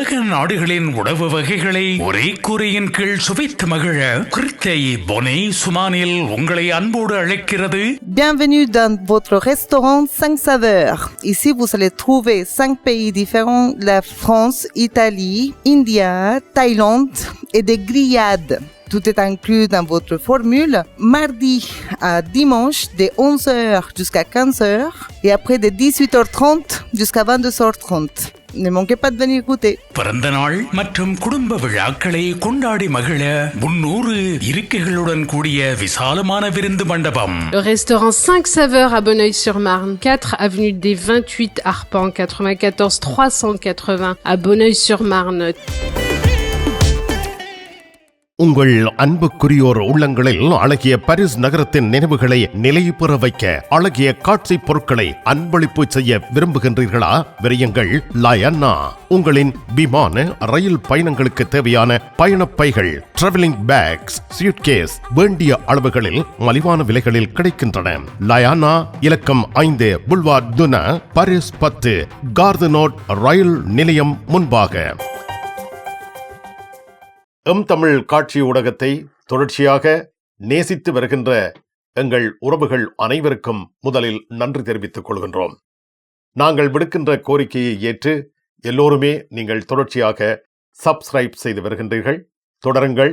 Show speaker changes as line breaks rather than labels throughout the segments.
உலக நாடுகளின் உணவு வகைகளை ஒரே கூரையின் கீழ் சுவைத்து மகிழ கிருத்தை பொனே சுமானில் உங்களை அன்போடு அழைக்கிறது.
Bienvenue dans votre restaurant 5 saveurs. Ici, vous allez trouver 5 pays différents, la France, Italie, India, Thaïlande et des grillades. Tout est inclus dans votre formule. Mardi à dimanche, de 11h jusqu'à 15h et après de 18h30 jusqu'à 22h30. Ne manquez pas de venir goûter.
பிறந்த நாள் மற்றும் குடும்ப விழாக்களை கொண்டாடி மகிழ 300 இருக்கைகளுடன் கூடிய விசாலமான விருந்து மண்டபம்.
Le restaurant 5 saveurs à Bonneuil-sur-Marne, 4 avenue des 28 Arpents, 94 380 à Bonneuil-sur-Marne.
உங்கள் அன்புக்குரியோர் உள்ளங்களில் அழகிய பாரிஸ் நகரத்தின் நினைவுகளை நிலைபெற வைக்க அழகிய காட்சி பொருட்களை அன்பளிப்பு செய்ய விரும்புகின்றீர்களா? விரையுங்கள் லயன்னா. உங்களின் விமான ரயில் பயணங்களுக்கு தேவையான பயணப்பைகள், டிராவலிங் பேக்ஸ், சூட்கேஸ் வேண்டிய அளவுகளில் மலிவான விலைகளில் கிடைக்கின்றன. லயானா இலக்கம் 5 புல்வார்ட் துனா, பாரிஸ் 10, கார்தனோட் ரயில் நிலையம் முன்பாக. தமிழ் காட்சி ஊடகத்தை தொடர்ச்சியாக நேசித்து வருகின்ற எங்கள் உறவுகள் அனைவருக்கும் முதலில் நன்றி தெரிவித்துக் கொள்கின்றோம். நாங்கள் விடுக்கின்ற கோரிக்கையை ஏற்று எல்லோருமே நீங்கள் தொடர்ச்சியாக சப்ஸ்கிரைப் செய்து வருகின்றீர்கள். தொடருங்கள்.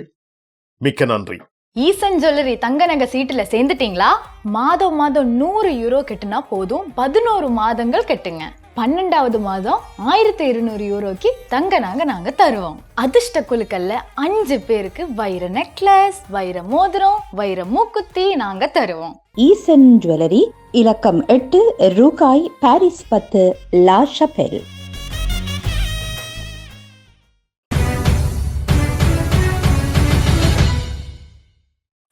மிக்க நன்றி.
ஈசன் ஜுவல்லரி தங்க நகை சீட்டுல சேர்ந்துட்டீங்களா? மாதம் 100 யூரோ கட்டுனா போதும், 11 மாதங்கள் கட்டுங்க. 12வது மாதம் 1200 யூரோக்கு தங்க நகை நாங்க தருவோம். அதிர்ஷ்ட குலுக்கல்ல 5 பேருக்கு வைர நெக்லஸ், வைர மோதிரம், வைர மூக்குத்தி நாங்க தருவோம்.
ஈசன் ஜுவல்லரி இலக்கம் 8 ரூகாய், பாரிஸ் 10, லா ஷபெல்.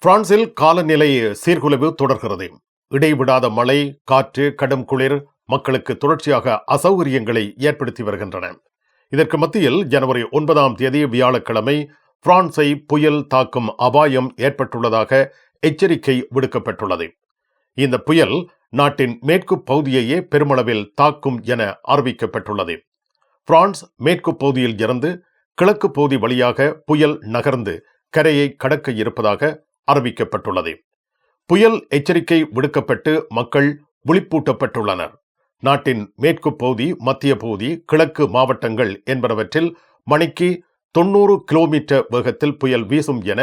பிரான்சில் காலநிலை சீர்குலைவு தொடர்கிறது. இடைவிடாத மழை, காற்று, கடும் குளிர் மக்களுக்கு தொடர்ச்சியாக அசௌகரியங்களை ஏற்படுத்தி வருகின்றன. இதற்கு மத்தியில் ஜனவரி 9 வியாழக்கிழமை பிரான்சை புயல் தாக்கும் அபாயம் ஏற்பட்டுள்ளதாக எச்சரிக்கை விடுக்கப்பட்டுள்ளது. இந்த புயல் நாட்டின் மேற்கு பகுதியையே பெருமளவில் தாக்கும் என அறிவிக்கப்பட்டுள்ளது. பிரான்ஸ் மேற்கு பகுதியில் இருந்து கிழக்கு பகுதி வழியாக புயல் நகர்ந்து கரையை கடக்க இருப்பதாக அறிவிக்கப்பட்டுள்ளது. புயல் எச்சரிக்கை விடுக்கப்பட்டு மக்கள் விழிப்பூட்டப்பட்டுள்ளனர். நாட்டின் மேற்கு பகுதி, மத்திய பகுதி, கிழக்கு மாவட்டங்கள் என்பனவற்றில் மணிக்கு 90 கிலோமீட்டர் வேகத்தில் புயல் வீசும் என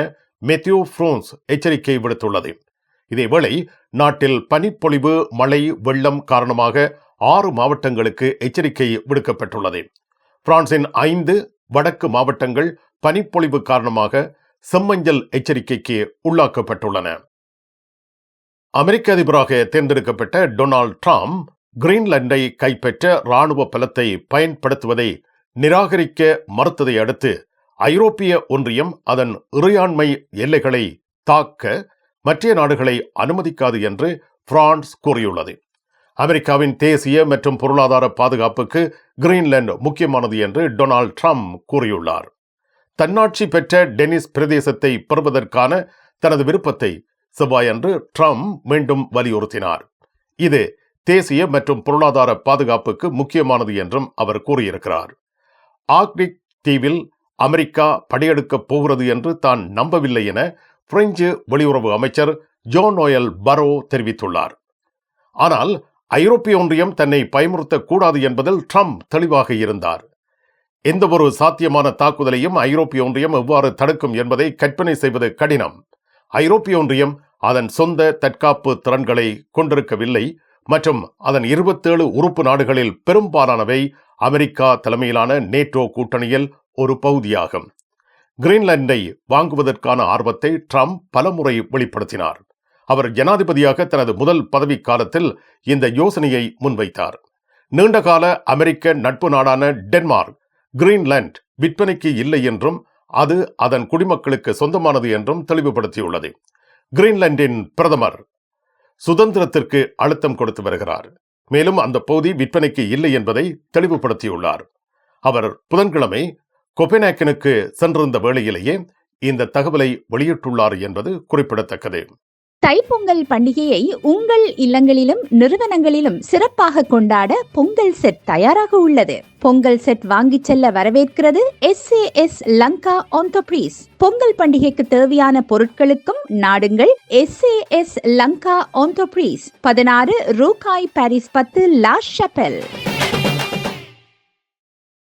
மெத்தியோ பிரான்ஸ் எச்சரிக்கை விடுத்துள்ளது. இதேவேளை நாட்டில் பனிப்பொழிவு, மழை, வெள்ளம் காரணமாக 6 மாவட்டங்களுக்கு எச்சரிக்கை விடுக்கப்பட்டுள்ளது. பிரான்சின் 5 வடக்கு மாவட்டங்கள் பனிப்பொழிவு காரணமாக செம்மஞ்சள் எச்சரிக்கைக்கு உள்ளாக்கப்பட்டுள்ளன. அமெரிக்க அதிபராக தேர்ந்தெடுக்கப்பட்ட டொனால்ட் ட்ரம்ப் கிரீன்லாண்டை கைப்பற்ற இராணுவ பலத்தை பயன்படுத்துவதை நிராகரிக்க மறுத்ததை அடுத்து ஐரோப்பிய ஒன்றியம் அதன் இறையாண்மை எல்லைகளை தாக்க மற்ற நாடுகளை அனுமதிக்காது என்று பிரான்ஸ் கூறியுள்ளது. அமெரிக்காவின் தேசிய மற்றும் பொருளாதார பாதுகாப்புக்கு கிரீன்லாந்து முக்கியமானது என்று டொனால்ட் ட்ரம்ப் கூறியுள்ளார். தன்னாட்சி பெற்ற டெனிஸ் பிரதேசத்தை பெறுவதற்கான தனது விருப்பத்தை செவ்வாயன்று ட்ரம்ப் மீண்டும் வலியுறுத்தினார். இது தேசிய மற்றும் பொருளாதார பாதுகாப்புக்கு முக்கியமானது என்றும் அவர் கூறியிருக்கிறார். ஆர்க்டிக் தீவில் அமெரிக்கா படையெடுக்கப் போகிறது என்று தான் நம்பவில்லை என பிரெஞ்சு வெளியுறவு அமைச்சர் ஜோன் நோயல் பரோ தெரிவித்துள்ளார். ஆனால் ஐரோப்பிய ஒன்றியம் தன்னை பயமுறுத்தக்கூடாது என்பதில் ட்ரம்ப் தெளிவாக இருந்தார். எந்த ஒரு சாத்தியமான தாக்குதலையும் ஐரோப்பிய ஒன்றியம் எவ்வாறு தடுக்கும் என்பதை கற்பனை செய்வது கடினம். ஐரோப்பிய ஒன்றியம் அதன் சொந்த தற்காப்பு திறன்களை கொண்டிருக்கவில்லை மற்றும் அதன் 27 உறுப்பு நாடுகளில் பெரும்பாலானவை அமெரிக்கா தலைமையிலான நேட்டோ கூட்டணியில் ஒரு பகுதியாகும். கிரீன்லாண்டை வாங்குவதற்கான ஆர்வத்தை ட்ரம்ப் பலமுறை வெளிப்படுத்தினார். அவர் ஜனாதிபதியாக தனது முதல் பதவி காலத்தில் இந்த யோசனையை முன்வைத்தார். நீண்டகால அமெரிக்க நட்பு நாடான டென்மார்க் கிரீன்லாந்து விற்பனைக்கு இல்லை என்றும் அது அதன் குடிமக்களுக்கு சொந்தமானது என்றும் தெளிவுபடுத்தியுள்ளது. கிரீன்லாந்தின் பிரதமர் சுதந்திரத்திற்கு அழுத்தம் கொடுத்து வருகிறார். மேலும் அந்த பகுதி விற்பனைக்கு இல்லை என்பதை தெளிவுபடுத்தியுள்ளார். அவர் புதன்கிழமை கோபென்ஹேகனுக்கு சென்றிருந்த வேளையிலேயே இந்த தகவலை வெளியிட்டுள்ளார் என்பது குறிப்பிடத்தக்கது.
தைப்பொங்கல் பண்டிகையை உங்கள் இல்லங்களிலும் நிறுவனங்களிலும் சிறப்பாக கொண்டாட பொங்கல் செட் தயாராக உள்ளது. பொங்கல் செட் வாங்கிச் செல்ல வரவேற்கிறது SAS லங்கா என்டர்பிரைஸ். பொங்கல் பண்டிகைக்கு தேவையான பொருட்களுக்கும் நாடுங்கள் SAS Lanka enterprise, 16 ரூகாய் Paris 10 La ஷாப்பெல்.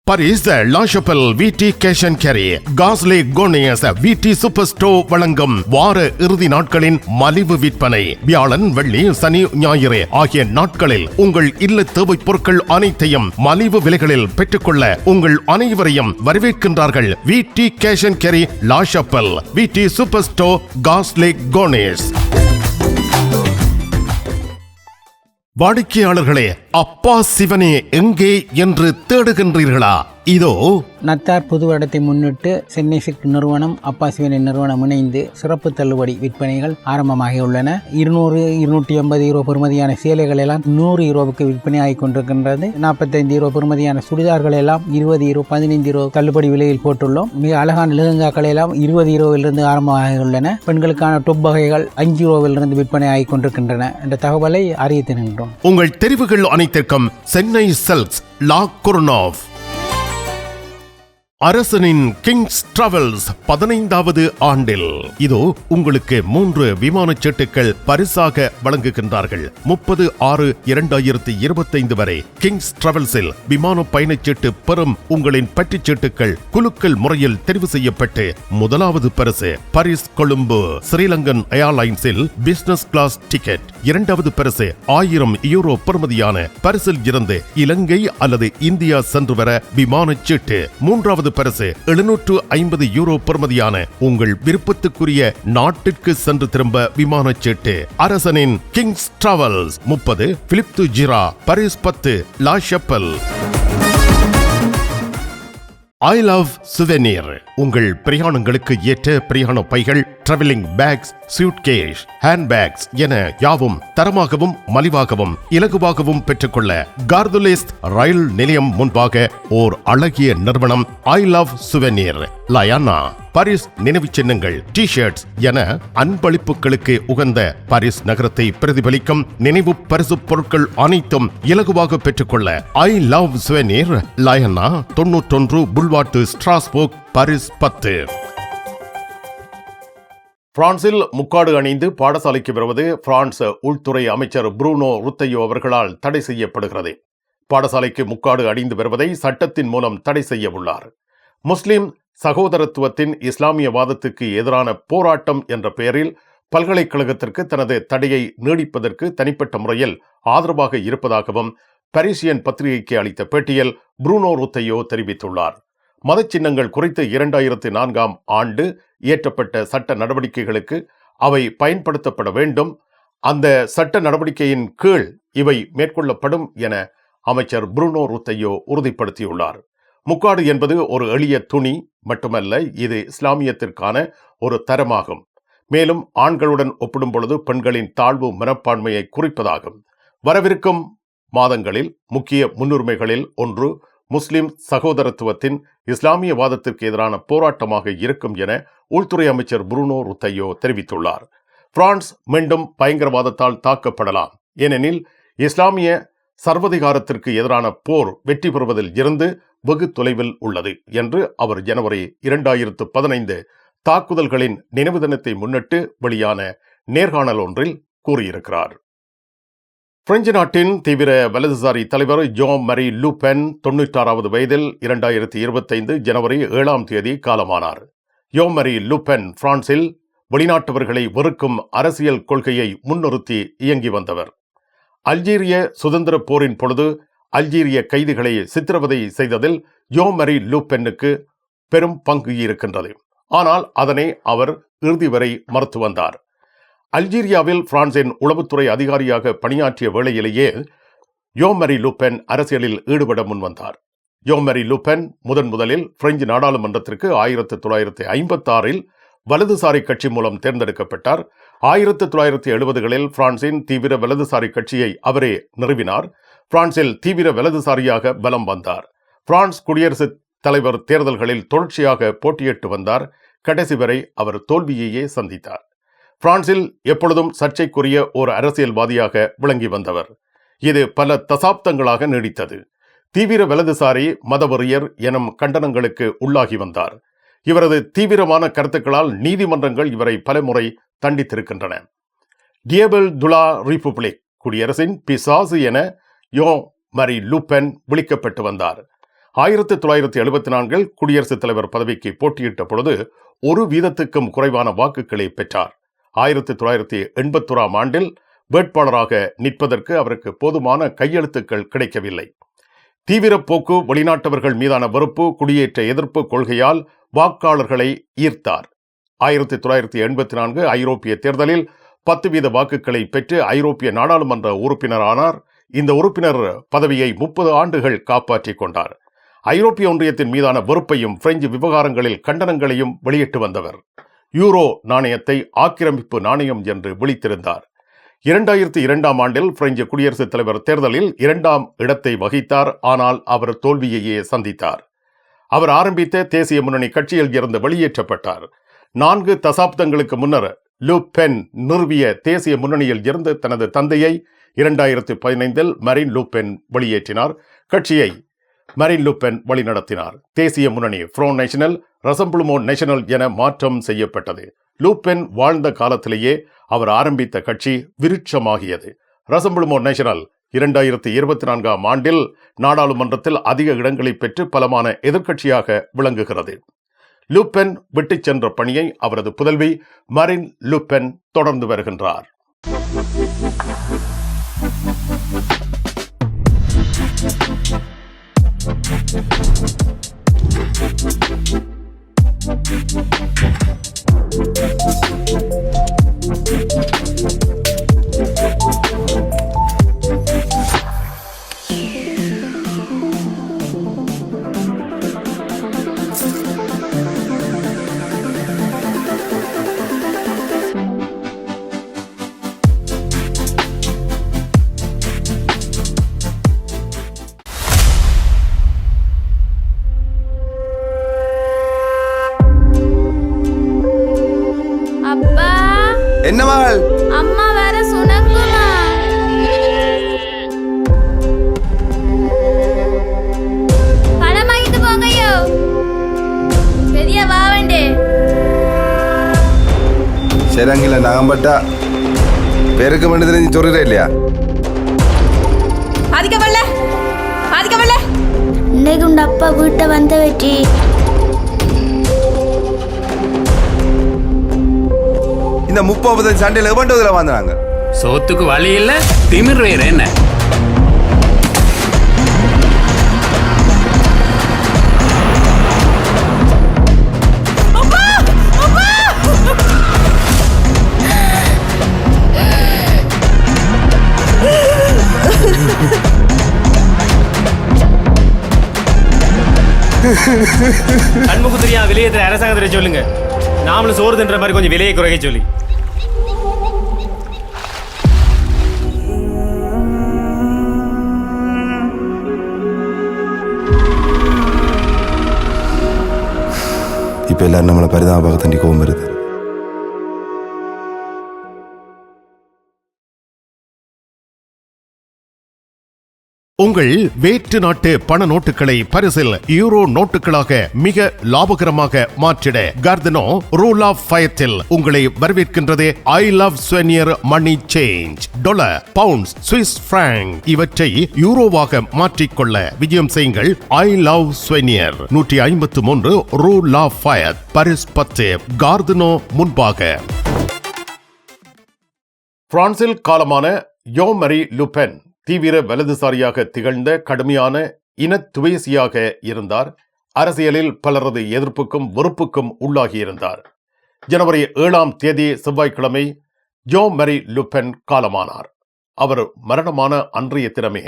Paris லா ஷாப்பெல் விடி கேஷ் அண்ட் கேரி காஸ்லே கோனியஸ் விடி சூப்பர் ஸ்டோர் வழங்கும் வார இறுதி நாட்களின் மலிவு விற்பனை. வியாழன், வெள்ளி, சனி, ஞாயிறு ஆகிய நாட்களில் உங்கள் இல்ல தேவை பொருட்கள் அனைத்தையும் மலிவு விலைகளில் பெற்றுக்கொள்ள உங்கள் அனைவரையும் வரவேற்கின்றார்கள் விடி கேஷ் அண்ட் கேரி லா ஷாப்பெல் விடி சூப்பர் ஸ்டோர் காஸ்லே கோனியஸ். வாடிக்கையாளர்களே, அப்பா சிவனே எங்கே என்று தேடுகின்றீர்களா? இதோ
நத்தார் புது வருடத்தை முன்னிட்டு சென்னை சில்க் நிறுவனம் அப்பா சிவனை நிறுவனம் இணைந்து சிறப்பு தள்ளுபடி விற்பனைகள் ஆரம்பமாகி உள்ளன. 200-250 யூரோ பெறுமதியான சேலைகள் எல்லாம் 100 யூரோவுக்கு விற்பனை ஆகி கொண்டிருக்கின்றது. 45 யூரோ பெறுமதியான சுடிதார்கள் எல்லாம் 20 யூரோ 15 யூரோ தள்ளுபடி விலையில் போட்டுள்ளோம். மிக அழகான லெஹங்காக்கள் எல்லாம் 20 யூரோவிலிருந்து ஆரம்பமாகி உள்ளன. பெண்களுக்கான டொப் வகைகள் 5 யூரோவிலிருந்து விற்பனை ஆகி கொண்டிருக்கின்றன என்ற தகவலை அறிவித்திருக்கின்றோம்.
உங்கள் தெரிவுகள் அனைத்திற்கும் சென்னை சில்க்ஸ் லா குர்னோவ். அரசனின் கிங்ஸ் டிராவல்ஸ் 15வது ஆண்டில் இதோ உங்களுக்கு 3 விமான சீட்டுகள் பரிசாக வழங்குகின்றார்கள். 30/6/2025 வரை கிங்ஸ் டிராவல்ஸில் விமான பயணச்சீட்டு பெறும் உங்களின் பற்றுச் சீட்டுகள் குலுக்கல் முறையில் தெரிவு செய்யப்பட்டு முதலாவது பரிசு பாரிஸ் கொழும்பு ஸ்ரீலங்கன் ஏர்லைன்ஸில் பிசினஸ் கிளாஸ் டிக்கெட். இரண்டாவது பரிசு 1000 யூரோ பெறுமதியான பரிசில் இருந்து இலங்கை அல்லது இந்தியா சென்று வர விமானச் சீட்டு. மூன்றாவது பரிசு 750 யூரோ பெறுமதியான உங்கள் விருப்பத்துக்குரிய நாட்டிற்கு சென்று திரும்ப விமானச் சீட்டு. அரசனின் Kings travels 30 Philippe de Girard Paris 10 La Chapelle. I love souvenir. உங்கள் பிரயாணங்களுக்கு ஏற்ற பிரயாண பைகள், travelling bags, suitcase, handbags என யாவும் தரமாகவும் மலிவாகவும் இலகுவாகவும் பெற்றுக்கொள்ள கார்துலேஸ் ரயில் நிலையம் முன்பாக ஓர் அழகிய நிறுவனம் ஐ லவ் சுவெனீர். லயானா பாரிஸ் நினைவு சின்னங்கள், டி-ஷர்ட்ஸ் என அன்பளிப்புகளுக்கு உகந்த பாரிஸ் நகரத்தை பிரதிபலிக்கும் நினைவு பரிசு பொருட்கள் அனைத்தும் இலகுவாக பெற்றுக்கொள்ள ஐ லவ் சுவெனீர், லயானா 91 புல்வார்ட் ஸ்ட்ராஸ்போர்க் பாரிஸ் 10. பிரான்சில் முக்காடு அணிந்து பாடசாலைக்கு வருவது பிரான்ஸ் உள்துறை அமைச்சர் ப்ரூனோ ருத்தையோ அவர்களால் தடை செய்யப்படுகிறது. பாடசாலைக்கு முக்காடு அணிந்து வருவதை சட்டத்தின் மூலம் தடை செய்ய உள்ளார். முஸ்லிம் சகோதரத்துவத்தின் இஸ்லாமியவாதத்துக்கு எதிரான போராட்டம் என்ற பெயரில் பல்கலைக்கழகத்திற்கு தனது தடையை நீடிப்பதற்கு தனிப்பட்ட முறையில் ஆதரவாக இருப்பதாகவும் பாரிசியன் பத்திரிகைக்கு அளித்த பேட்டியில் ப்ரூனோ ருத்தையோ தெரிவித்துள்ளார். மத சின்னங்கள் குறித்து 2004ஆம் ஆண்டு இயற்றப்பட்ட சட்ட நடவடிக்கைகளுக்கு அவை பயன்படுத்தப்பட வேண்டும். அந்த சட்ட நடவடிக்கையின் கீழ் இவை மேற்கொள்ளப்படும் என அமைச்சர் ப்ரூனோ ருத்தையோ உறுதிப்படுத்தியுள்ளார். முக்காடு என்பது ஒரு எளிய துணி மட்டுமல்ல, இது இஸ்லாமியத்திற்கான ஒரு தரமாகும். மேலும் ஆண்களுடன் ஒப்பிடும் பொழுது பெண்களின் தாழ்வு மனப்பான்மையை குறிப்பதாகும். வரவிருக்கும் மாதங்களில் முக்கிய முன்னுரிமைகளில் ஒன்று முஸ்லிம் சகோதரத்துவத்தின் இஸ்லாமியவாதத்திற்கு எதிரான போராட்டமாக இருக்கும் என உள்துறை அமைச்சர் ப்ரூனோ ருத்தையோ தெரிவித்துள்ளார். பிரான்ஸ் மீண்டும் பயங்கரவாதத்தால் தாக்கப்படலாம், ஏனெனில் இஸ்லாமிய சர்வதிகாரத்திற்கு எதிரான போர் வெற்றி பெறுவதில் இருந்து வெகு தொலைவில் உள்ளது என்று அவர் ஜனவரி 2015 தாக்குதல்களின் நினைவு தினத்தை முன்னிட்டு வெளியான நேர்காணல் ஒன்றில் கூறியிருக்கிறார். பிரெஞ்சு நாட்டின் தீவிர வலதுசாரி தலைவர் ஜோன்-மரி லூ பென் 96வது வயதில் 2025 ஜனவரி 7ஆம் தேதி காலமானார். ஜோன்-மரி லூ பென் பிரான்சில் வெளிநாட்டவர்களை வெறுக்கும் அரசியல் கொள்கையை முன்னிறுத்தி இயங்கி வந்தவர். அல்ஜீரிய சுதந்திர போரின் பொழுது அல்ஜீரிய கைதிகளை சித்திரவதை செய்ததில் ஜோன்-மரி லூ பென்னுக்கு பெரும் பங்கு இருக்கின்றது. ஆனால் அதனை அவர் இறுதி வரை மறுத்து வந்தார். அல்ஜீரியாவில் பிரான்சின் உளவுத்துறை அதிகாரியாக பணியாற்றிய வேளையிலேயே ஜோன்-மரி லூ பென் அரசியலில் ஈடுபட முன்வந்தார். ஜோன்-மரி லூ பென் முதலில் பிரெஞ்சு நாடாளுமன்றத்திற்கு 1956இல் வலதுசாரி கட்சி மூலம் தேர்ந்தெடுக்கப்பட்டார். 1970களில் பிரான்சின் தீவிர வலதுசாரி கட்சியை அவரே நிறுவினார். பிரான்சில் தீவிர வலதுசாரியாக பலம் வந்தார். பிரான்ஸ் குடியரசுத் தலைவர் தேர்தல்களில் தொடர்ச்சியாக போட்டியிட்டு வந்தார். கடைசி வரை அவர் தோல்வியையே சந்தித்தார். பிரான்சில் எப்பொழுதும் சர்ச்சைக்குரிய ஒரு அரசியல்வாதியாக விளங்கி வந்தவர். இது பல தசாப்தங்களாக நீடித்தது. தீவிர வலதுசாரி மதவெறியர் எனும் கண்டனங்களுக்கு உள்ளாகி வந்தார். இவரது தீவிரமான கருத்துக்களால் நீதிமன்றங்கள் இவரை பலமுறை தண்டித்திருக்கின்றன. டியபிள் துலா ரிபப்ளிக், குடியரசின் பிசாசு என யோ மரி லூபென் விளிக்கப்பட்டு வந்தார். 1974 குடியரசுத் தலைவர் பதவிக்கு போட்டியிட்ட பொழுது 1% குறைவான வாக்குகளை பெற்றார். 1981 வேட்பாளராக நிற்பதற்கு அவருக்கு போதுமான கையெழுத்துக்கள் கிடைக்கவில்லை. தீவிர போக்கு, வெளிநாட்டவர்கள் மீதான வெறுப்பு, குடியேற்ற எதிர்ப்பு கொள்கையால் வாக்காளர்களை ஈர்த்தார். 1984 ஐரோப்பிய தேர்தலில் 10% வாக்குகளை பெற்று ஐரோப்பிய நாடாளுமன்ற உறுப்பினரானார். இந்த உறுப்பினர் பதவியை 30 ஆண்டுகள் காப்பாற்றிக் கொண்டார். ஐரோப்பிய ஒன்றியத்தின் மீதான வெறுப்பையும் பிரெஞ்சு விவகாரங்களில் கண்டனங்களையும் வெளியிட்டு வந்தவர். யூரோ நாணயத்தை ஆக்கிரமிப்பு நாணயம் என்று விளித்திருந்தார். 2002 பிரெஞ்சு குடியரசுத் தலைவர் தேர்தலில் 2ஆம் இடத்தை வகித்தார். ஆனால் அவர் தோல்வியையே சந்தித்தார். அவர் ஆரம்பித்த தேசிய முன்னணி கட்சியில் இருந்து வெளியேற்றப்பட்டார். 4 தசாப்தங்களுக்கு முன்னர் லூ பென் நிறுவிய தேசிய முன்னணியில் இருந்து தனது தந்தையை 2015 மரீன் லூ பென் வெளியேற்றினார். கட்சியை மரீன் லூ பென் வழிநடத்தினார். தேசிய முன்னணி ஃப்ரோன் நேஷனல், ரசம்பிளுமோ நேஷனல் என மாற்றம் செய்யப்பட்டது. லூ பென் வாழ்ந்த காலத்திலேயே அவர் ஆரம்பித்த கட்சி விருட்சமாகியது. ரசம்பிளுமோ நேஷனல் 2024 நாடாளுமன்றத்தில் அதிக இடங்களை பெற்று பலமான எதிர்க்கட்சியாக விளங்குகிறது. லூ பென் விட்டுச் சென்ற பணியை அவரது புதல்வி மரீன் லூ பென் தொடர்ந்து வருகின்றார்.
அப்பா,
என்ன மகள்?
அம்மா வேற சுணக்குமா. பணம் வாங்கிட்டு போங்கய்யோ. பெரிய வாவண்டே.
ശരിയെങ്കില നാഗമ്പട്ട പേരൊക്കെ വേണ്ടതിന് നീ ചൊറിയില്ല.
இன்னைக்கு உங்க அப்பா வீட்டை வந்த வெற்றி.
இந்த 30 சண்டையில் எவண்டதுல வந்தாங்க.
சோத்துக்கு வழி இல்ல, திமிர் வேற என்ன?
கண்முக்கு தெரியாம விலையேற்ற அரசாங்கத்தை சொல்லுங்க. நாமளும் சோறு தின்ற மாதிரி கொஞ்சம் விலையை குறைக்க சொல்லி.
இப்ப எல்லாரும் நம்மளை பரிதாபமாக தண்டி கோபம் வருது.
உங்கள் வேற்று நாட்டு பண நோட்டுகளை பரிசில் யூரோ நோட்டுகளாக மிக லாபகரமாக மாற்றிட கார்தனோ ரூல் ஆஃப் ஃபயத்தில் உங்களை வரவேற்கின்றது. I love souvenir money change. Dollar, pounds, Swiss franc இவற்றை யூரோவாக மாற்றிக்கொள்ள விஜயம் செய்யுங்கள். ஐ லவ் ஸ்வெனியர் 153 ரூல் ஆஃப் ஃபயர், பாரிஸ் 10, கார்தனோ முன்பாக. பிரான்சில் காலமான யோ மரி லூ பென் தீவிர வலதுசாரியாக திகழ்ந்த கடுமையான இனத்துவேசியாக இருந்தார். அரசியலில் பலரது எதிர்ப்புக்கும் வெறுப்புக்கும் உள்ளாகியிருந்தார். ஜனவரி 7 செவ்வாய்க்கிழமை யோ மரி லூ பென் காலமானார். அவர் மரணமான அன்றைய தினமே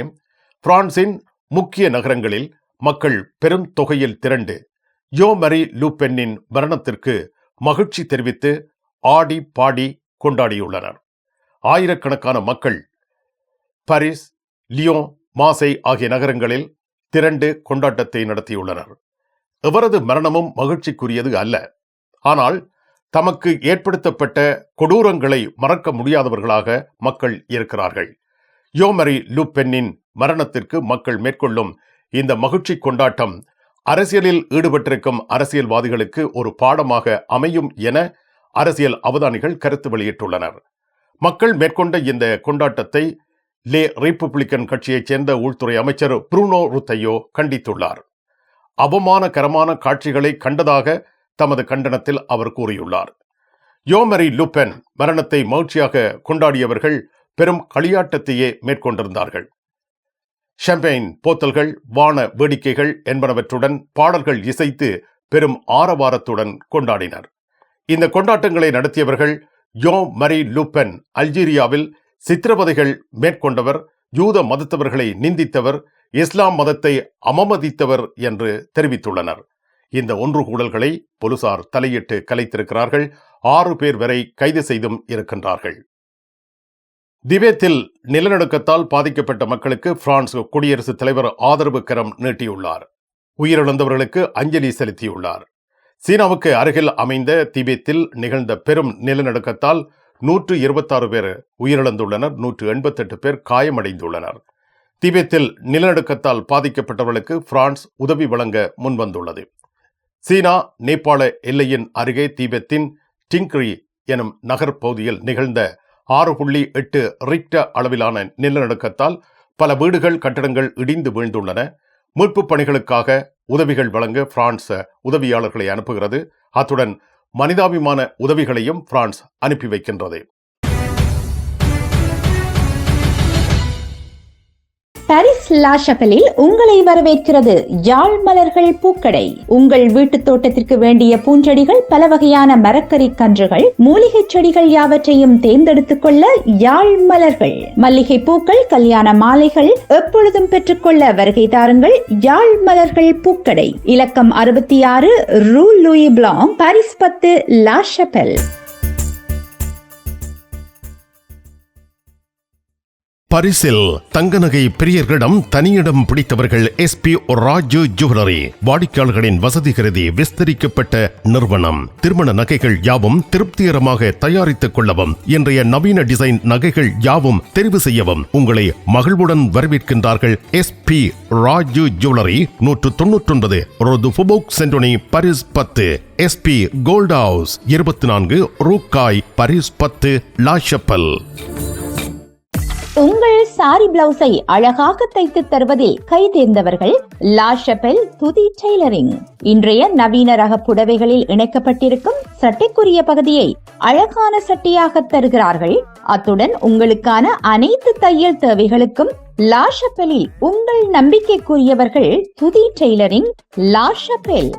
பிரான்சின் முக்கிய நகரங்களில் மக்கள் பெரும் தொகையில் திரண்டு யோ மரி லூ பென்னின் மரணத்திற்கு மகிழ்ச்சி தெரிவித்து ஆடி பாடி கொண்டாடியுள்ளனர். ஆயிரக்கணக்கான மக்கள் பாரிஸ், லியோன், மாசை ஆகிய நகரங்களில் திரண்டு கொண்டாட்டத்தை நடத்தியுள்ளனர். எவரது மரணமும் மகிழ்ச்சிக்குரியது அல்ல. ஆனால் தமக்கு ஏற்படுத்தப்பட்ட கொடூரங்களை மறக்க முடியாதவர்களாக மக்கள் இருக்கிறார்கள். யோமரி லூபென்னின் மரணத்திற்கு மக்கள் மேற்கொள்ளும் இந்த மகிழ்ச்சி கொண்டாட்டம் அரசியலில் ஈடுபட்டிருக்கும் அரசியல்வாதிகளுக்கு ஒரு பாடமாக அமையும் என அரசியல் அவதானிகள் கருத்து வெளியிட்டுள்ளனர். மக்கள் மேற்கொண்ட இந்த கொண்டாட்டத்தை லே ரிப்பப்ளிக்கன் கட்சியைச் சேர்ந்த உள்துறை அமைச்சர் ப்ரூனோ ருத்தையோ கண்டித்துள்ளார். அவமானகரமான காட்சிகளை கண்டதாக தமது கண்டனத்தில் அவர் கூறியுள்ளார். யோமரி லூபென் மரணத்தை மகிழ்ச்சியாக கொண்டாடியவர்கள் பெரும் களியாட்டத்தையே மேற்கொண்டிருந்தார்கள். ஷாம்பெயின் போத்தல்கள், வான வேடிக்கைகள் என்பனவற்றுடன் பாடல்கள் இசைத்து பெரும் ஆரவாரத்துடன் கொண்டாடினர். இந்த கொண்டாட்டங்களை நடத்தியவர்கள் யோமரி லூபென் அல்ஜீரியாவில் சித்திரவதைகள் மேற்கொண்டவர், யூத மதத்தவர்களை நிந்தித்தவர், இஸ்லாம் மதத்தை அவமதித்தவர் என்று தெரிவித்துள்ளனர். இந்த ஒன்றுகூடல்களை போலீசார் தலையிட்டு கலைத்திருக்கிறார்கள். 6 பேர் வரை கைது செய்தும் இருக்கின்றார்கள். திபெத்தில் நிலநடுக்கத்தால் பாதிக்கப்பட்ட மக்களுக்கு பிரான்ஸ் குடியரசுத் தலைவர் ஆதரவு கரம் நீட்டியுள்ளார். உயிரிழந்தவர்களுக்கு அஞ்சலி செலுத்தியுள்ளார். சீனாவுக்கு அருகில் அமைந்த திபெத்தில் நிகழ்ந்த பெரும் நிலநடுக்கத்தால் 126 பேர் உயிரிழந்துள்ளனர். 188 பேர் காயமடைந்துள்ளனர். திபெத்தில் நிலநடுக்கத்தால் பாதிக்கப்பட்டவர்களுக்கு பிரான்ஸ் உதவி வழங்க முன்வந்துள்ளது. சீனா நேபாள எல்லையின் அருகே திபெத்தின் டிங்க்ரி எனும் நகர் பகுதியில் நிகழ்ந்த 6.8 ரிக்டர் அளவிலான நிலநடுக்கத்தால் பல வீடுகள், கட்டடங்கள் இடிந்து வீழ்ந்துள்ளன. மீட்புப் பணிகளுக்காக உதவிகள் வழங்க பிரான்ஸ் உதவியாளர்களை அனுப்புகிறது. அத்துடன் மனிதாபிமான உதவிகளையும் பிரான்ஸ் அனுப்பி வைக்கின்றது.
பாரிஸ் லா ஷபெலில் உங்களை வரவேற்கிறது யாழ் மலர்கள் பூக்கடை. உங்கள் வீட்டு தோட்டத்திற்கு வேண்டிய பூஞ்செடிகள், பல வகையான மரக்கறி கன்றுகள், மூலிகை செடிகள் யாவற்றையும் தேர்ந்தெடுத்துக் கொள்ள யாழ் மலர்கள். மல்லிகை பூக்கள், கல்யாண மாலைகள் எப்பொழுதும் பெற்றுக்கொள்ள வருகை தாருங்கள். யாழ் மலர்கள் பூக்கடை, இலக்கம் 66 rue Louis Blanc, Paris 10, La Chapelle.
பரிசில் தங்க நகை பிரியர்களிடம் தனியிடம் பிடித்தவர்கள் எஸ்பி ராஜு ஜுவல்லரி. வாடிக்கையாளர்களின் வசதி கருதி விஸ்தரிக்கப்பட்ட நிறுவனம். திருமண நகைகள் யாவும் திருப்திகரமாக தயாரித்துக் கொள்ளவும், இன்றைய நவீன டிசைன் நகைகள் யாவும் தெரிவு செய்யவும் உங்களை மகிழ்வுடன் வரவேற்கின்றார்கள். SP Raju jewellery, 199 rue du Faubourg Saint Denis, Paris 10. SP gold house, 24 rue Cail, Paris 10, La Chapelle.
உங்கள் சாரி பிளவுஸை அழகாக தைத்து தருவதில் கை தேர்ந்தவர்கள் லா ஷபெல் துதி டெய்லரிங். இன்றைய நவீன ரக புடவைகளில் இணைக்கப்பட்டிருக்கும் சட்டைக்குரிய பகுதியை அழகான சட்டையாக தருகிறார்கள். அத்துடன் உங்களுக்கான அனைத்து தையல் தேவைகளுக்கும் லா ஷபெலில் உங்கள் நம்பிக்கைக்குரியவர்கள் துதி டெய்லரிங், லா ஷபெல்.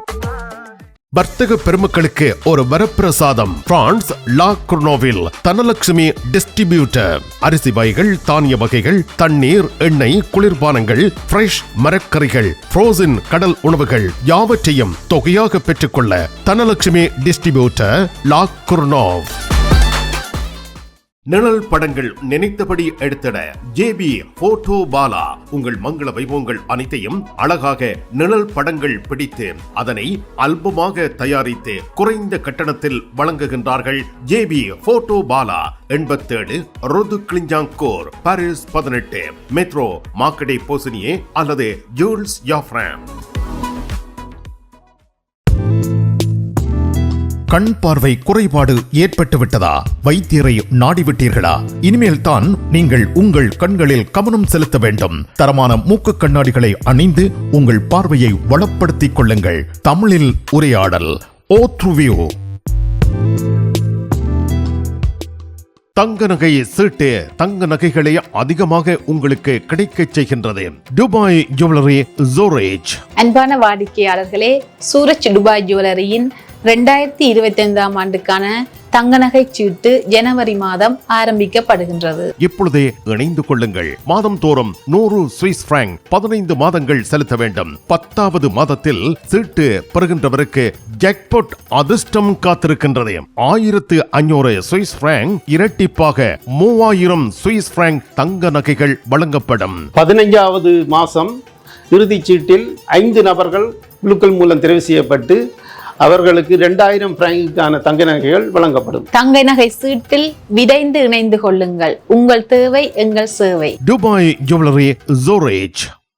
வர்த்தக பெருமக்களுக்கு ஒரு வரப்பிரசாதம். பிரான்ஸ் லா குர்னோவில் தனலட்சுமி டிஸ்ட்ரிபியூட்டர். அரிசி வகைகள், தானிய வகைகள், தண்ணீர், எண்ணெய், குளிர்பானங்கள், ஃப்ரெஷ் மரக்கறிகள், ஃப்ரோசன் கடல் உணவுகள் யாவற்றையும் தொகையாக பெற்றுக்கொள்ள தனலட்சுமி டிஸ்ட்ரிபியூட்டர், லா குர்னோவ். நிழல் படங்கள் நினைத்தபடி எடுத்திட ஜேபி போட்டோ பாலா. உங்கள் மங்கள வைபவங்கள் அனைத்தையும் அழகாக நிழல் படங்கள் பிடித்து அதனை ஆல்பமாக தயாரித்து குறைந்த கட்டணத்தில் வழங்குகின்றார்கள். JP photo Bala, 87 rue de Clignancourt, Paris 18, metro Marcadet Poissonniers அல்லது ஜூல்ஸ் யாஃப்ராம். கண் பார்வை குறைபாடு ஏற்பட்டுவிட்டதா? வைத்தியரை நாடிவிட்டீர்களா? இனிமேல் தான் நீங்கள் உங்கள் கண்களில் கவனம் செலுத்த வேண்டும். தரமான மூக்கு கண்ணாடிகளை அணிந்து உங்கள் பார்வையை வளப்படுத்திக் கொள்ளுங்கள். தமிழில் உரையாடல். ஓத்ருவியூ. தங்க நகை சீட்டு. தங்க நகைகளை அதிகமாக உங்களுக்கு கிடைக்கச் செய்கின்றது துபாய் ஜுவல்லரி ஜோரேஜ்.
அன்பான வாடிக்கையாளர்களே, சூரஜ் துபாய் ஜுவல்லரியின் 2025ஆம் ஆண்டுக்கான தங்க நகை சீட்டு ஜனவரி மாதம் ஆரம்பிக்கப்படுகின்றது.
இப்பொழுதே இணைந்து கொள்ளுங்கள். மாதம் தோறும் 100 சுவிஸ் பிராங்க் 15 மாதங்கள் செலுத்த வேண்டும். 10வது மாதத்தில் சீட்டு பெறுகின்றவருக்கு ஜாக்பாட் அதிர்ஷ்டம் காத்திருக்கின்றது. 1500 சுவிஸ் பிராங்க் இரட்டிப்பாக 3000 சுவிஸ் பிராங்க் தங்க நகைகள் வழங்கப்படும்.
15வது மாதம் இறுதிச் சீட்டில் 5 நபர்கள் குழுக்கள் மூலம் தெரிவு செய்யப்பட்டு அவர்களுக்கு 2000 பிராங்குக்கான தங்க நகைகள் வழங்கப்படும்.
தங்க நகை சீட்டில் விரைந்து இணைந்து கொள்ளுங்கள். உங்கள் தேவை எங்கள் சேவை.
Dubai jewellery ஜோரேஜ்